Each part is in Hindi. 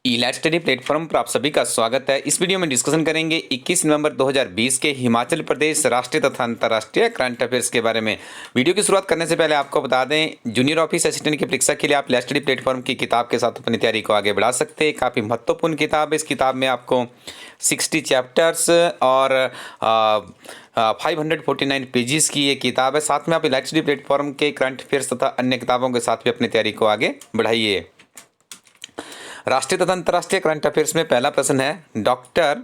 इलाइट स्टडी प्लेटफॉर्म पर आप सभी का स्वागत है। इस वीडियो में डिस्कशन करेंगे 21 नवंबर 2020 के हिमाचल प्रदेश राष्ट्रीय तथा अंतर्राष्ट्रीय करंट अफेयर्स के बारे में। वीडियो की शुरुआत करने से पहले आपको बता दें, जूनियर ऑफिस असिस्टेंट की परीक्षा के लिए आप इलाइट स्टडी प्लेटफॉर्म की किताब के साथ अपनी तैयारी को आगे बढ़ा सकते हैं। काफ़ी महत्वपूर्ण किताब है। इस किताब में आपको 60 चैप्टर्स और 549 पेजेस की ये किताब है। साथ में आप इलाइट स्टडी प्लेटफॉर्म के करंट अफेयर्स तथा अन्य किताबों के साथ भी अपनी तैयारी को आगे बढ़ाइए। राष्ट्रीय तथा अंतर्राष्ट्रीय करंट अफेयर्स में पहला प्रश्न है, डॉक्टर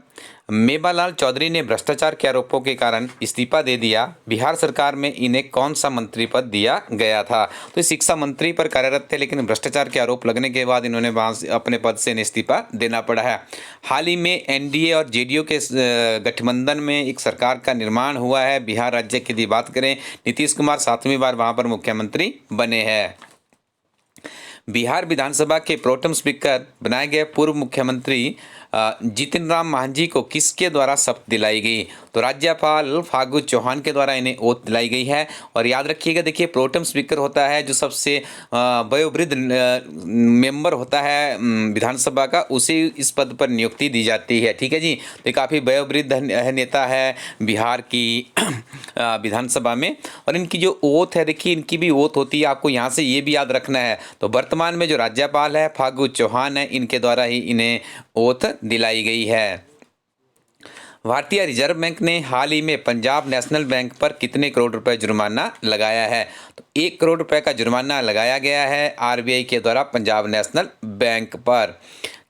मेवालाल चौधरी ने भ्रष्टाचार के आरोपों के कारण इस्तीफा दे दिया। बिहार सरकार में इन्हें कौन सा मंत्री पद दिया गया था? तो ये शिक्षा मंत्री पर कार्यरत थे, लेकिन भ्रष्टाचार के आरोप लगने के बाद इन्होंने वहाँ से अपने पद से इस्तीफा देना पड़ा है। हाल ही में एनडीए और जेडीयू के गठबंधन में एक सरकार का निर्माण हुआ है। बिहार राज्य की यदि बात करें, नीतीश कुमार 7वीं बार वहाँ पर मुख्यमंत्री बने हैं। बिहार विधानसभा के प्रोटेम स्पीकर बनाए गए पूर्व मुख्यमंत्री जीतन राम मांझी को किसके द्वारा शपथ दिलाई गई? तो राज्यपाल फागू चौहान के द्वारा इन्हें ओथ दिलाई गई है। और याद रखिएगा, देखिए प्रोटेम स्पीकर होता है जो सबसे वयोवृद्ध मेंबर होता है विधानसभा का, उसे इस पद पर नियुक्ति दी जाती है। ठीक है जी, तो काफ़ी वयोवृद्ध नेता है बिहार की विधानसभा में। और इनकी जो ओथ है, देखिए इनकी भी ओथ होती है, आपको यहाँ से ये भी याद रखना है। तो वर्तमान में जो राज्यपाल है फागू चौहान है, इनके द्वारा ही इन्हें ओथ दिलाई गई है। भारतीय रिजर्व बैंक ने हाल ही में पंजाब नेशनल बैंक पर कितने करोड़ रुपए जुर्माना लगाया है? तो 1 करोड़ रुपए का जुर्माना लगाया गया है आरबीआई के द्वारा पंजाब नेशनल बैंक पर।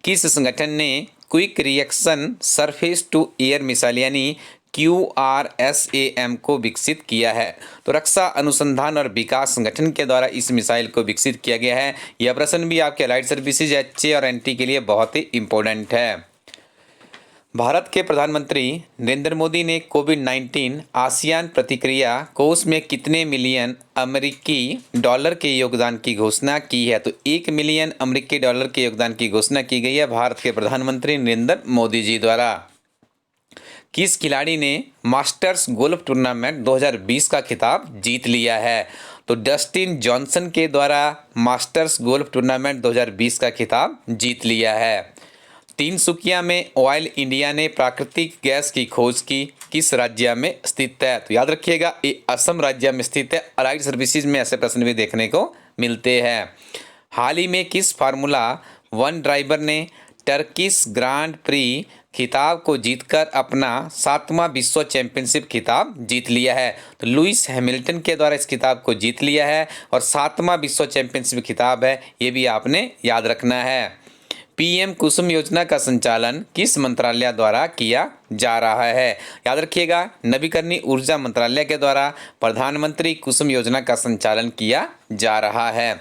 किस संगठन ने quick reaction surface to air missile यानी QRSAM को विकसित किया है? तो रक्षा अनुसंधान और विकास संगठन के द्वारा इस मिसाइल को विकसित किया गया है। यह प्रश्न भी आपके अलाइड सर्विसेज HA और NT के लिए बहुत ही इंपॉर्टेंट है। भारत के प्रधानमंत्री नरेंद्र मोदी ने कोविड-19 आसियान प्रतिक्रिया कोष में कितने मिलियन अमेरिकी डॉलर के योगदान की घोषणा की है? तो 1 मिलियन अमेरिकी डॉलर के योगदान की घोषणा की गई है भारत के प्रधानमंत्री नरेंद्र मोदी जी द्वारा। किस खिलाड़ी ने मास्टर्स गोल्फ टूर्नामेंट 2020 का खिताब जीत लिया है? तो डस्टिन जॉनसन के द्वारा मास्टर्स गोल्फ टूर्नामेंट 2020 का खिताब जीत लिया है। तिनसुकिया में ऑयल इंडिया ने प्राकृतिक गैस की खोज की, किस राज्य में स्थित है? तो याद रखिएगा, ये असम राज्य में स्थित है। अलाइड सर्विसेज में ऐसे प्रश्न भी देखने को मिलते हैं। हाल ही में किस फार्मूला 1 ड्राइवर ने टर्किश ग्रांड प्री खिताब को जीतकर अपना 7वां विश्व चैंपियनशिप खिताब जीत लिया है? तो लुइस हैमिल्टन के द्वारा इस खिताब को जीत लिया है और 7वां विश्व चैंपियनशिप खिताब है, ये भी आपने याद रखना है। PM कुसुम योजना का संचालन किस मंत्रालय द्वारा किया जा रहा है? याद रखिएगा, नवीकरणीय ऊर्जा मंत्रालय के द्वारा प्रधानमंत्री कुसुम योजना का संचालन किया जा रहा है।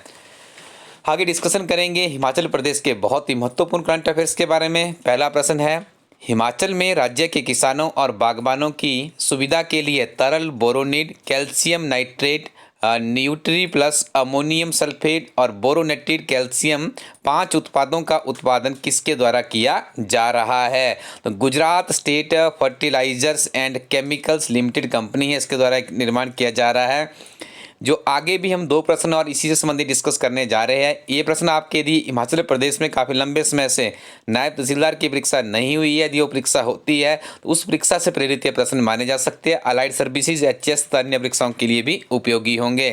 आगे डिस्कशन करेंगे हिमाचल प्रदेश के बहुत ही महत्वपूर्ण करंट अफेयर्स के बारे में। पहला प्रश्न है, हिमाचल में राज्य के किसानों और बागबानों की सुविधा के लिए तरल बोरोनिड, calcium nitrate, nutri plus, ammonium sulphate और बोरोनेटेड कैल्शियम 5 उत्पादों का उत्पादन किसके द्वारा किया जा रहा है? तो Gujarat state fertilisers and chemicals limited company है, इसके द्वारा निर्माण किया जा रहा है। जो आगे भी हम 2 प्रश्न और इसी से संबंधित डिस्कस करने जा रहे हैं। ये प्रश्न आपके यदि हिमाचल प्रदेश में काफ़ी लंबे समय से नायब तहसीलदार की परीक्षा नहीं हुई है, यदि वो परीक्षा होती है तो उस परीक्षा से प्रेरित ये प्रश्न माने जा सकते हैं। अलाइड सर्विसेज HS तथा अन्य परीक्षाओं के लिए भी उपयोगी होंगे।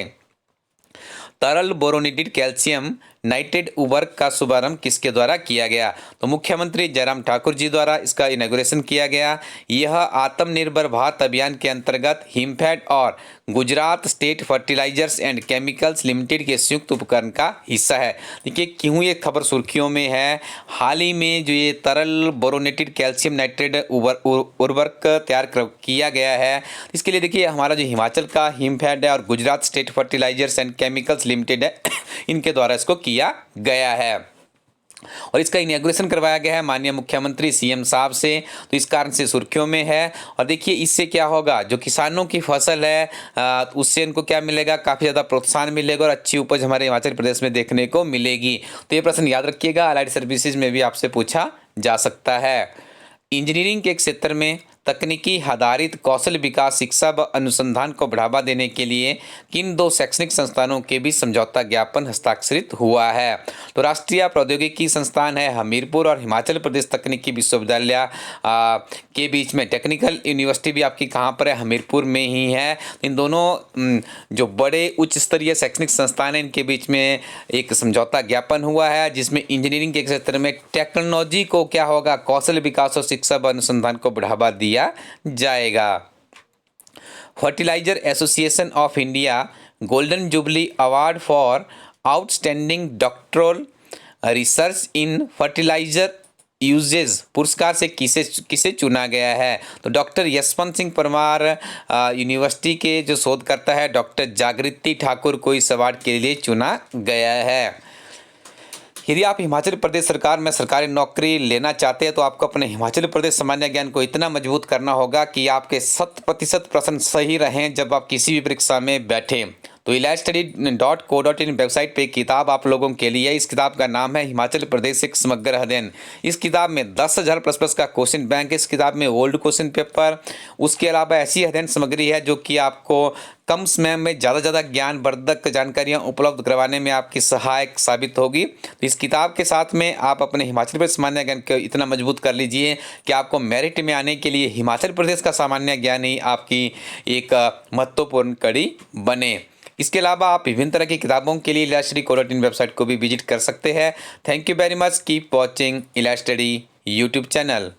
तरल बोरोनिडेड कैल्शियम नाइट्रेट उर्वरक का शुभारंभ किसके द्वारा किया गया? तो मुख्यमंत्री जयराम ठाकुर जी द्वारा इसका इनॉग्रेशन किया गया। यह आत्मनिर्भर भारत अभियान के अंतर्गत हिमफेड और Gujarat state fertilisers and chemicals limited के संयुक्त उपक्रम का हिस्सा है। देखिए क्यों ये खबर सुर्खियों में है। हाल ही में जो ये तरल बोरोनेटेड कैल्शियम नाइट्रेट उर्वरक तैयार किया गया है, इसके लिए देखिए हमारा जो हिमाचल का हिमफेड है और Gujarat state fertilisers and chemicals limited है, इनके द्वारा इसको किया गया है और इसका इनॉग्रेशन करवाया गया है माननीय मुख्यमंत्री CM साहब से। तो इस कारण से सुर्खियों में है। और देखिए इससे क्या होगा, जो किसानों की फसल है उससे इनको क्या मिलेगा, काफ़ी ज़्यादा प्रोत्साहन मिलेगा और अच्छी उपज हमारे हिमाचल प्रदेश में देखने को मिलेगी। तो ये प्रश्न याद रखिएगा, अलाइड सर्विसेज में भी आपसे पूछा जा सकता है। इंजीनियरिंग के क्षेत्र में तकनीकी आधारित कौशल विकास शिक्षा व अनुसंधान को बढ़ावा देने के लिए किन 2 शैक्षणिक संस्थानों के बीच समझौता ज्ञापन हस्ताक्षरित हुआ है? तो राष्ट्रीय प्रौद्योगिकी संस्थान है हमीरपुर और हिमाचल प्रदेश तकनीकी विश्वविद्यालय के बीच में टेक्निकल यूनिवर्सिटी भी आपकी कहाँ पर है? हमीरपुर में ही है। इन दोनों जो बड़े उच्च स्तरीय शैक्षणिक संस्थान हैं इनके बीच में एक समझौता ज्ञापन हुआ है, जिसमें इंजीनियरिंग के क्षेत्र में टेक्नोलॉजी को क्या होगा, कौशल विकास और शिक्षा व अनुसंधान को बढ़ावा दिया जाएगा। Fertiliser association of India golden jubilee award for outstanding doctoral research in fertiliser uses पुरस्कार से किसे चुना गया है? तो डॉक्टर यशवंत सिंह परमार यूनिवर्सिटी के जो शोधकर्ता है डॉक्टर जागृति ठाकुर को इस अवार्ड के लिए चुना गया है। यदि आप हिमाचल प्रदेश सरकार में सरकारी नौकरी लेना चाहते हैं तो आपको अपने हिमाचल प्रदेश सामान्य ज्ञान को इतना मजबूत करना होगा कि आपके 100% प्रश्न सही रहें जब आप किसी भी परीक्षा में बैठें। तो elitestudy.co.in वेबसाइट पे किताब आप लोगों के लिए, इस किताब का नाम है हिमाचल प्रदेश एक समग्र अध्ययन। इस किताब में 10,000 प्लस का क्वेश्चन बैंक है। इस किताब में ओल्ड क्वेश्चन पेपर, उसके अलावा ऐसी अध्ययन सामग्री है जो कि आपको कम समय में ज़्यादा ज्ञानवर्धक जानकारियाँ उपलब्ध करवाने में आपकी सहायक साबित होगी। तो इस किताब के साथ में आप अपने हिमाचल प्रदेश सामान्य ज्ञान को इतना मजबूत कर लीजिए कि आपको मेरिट में आने के लिए हिमाचल प्रदेश का सामान्य ज्ञान ही आपकी एक महत्वपूर्ण कड़ी बने। इसके अलावा आप विभिन्न तरह की किताबों के लिए elitestudy.co.in वेबसाइट को भी विजिट कर सकते हैं। Thank you very much. Keep watching elitestudy YouTube channel.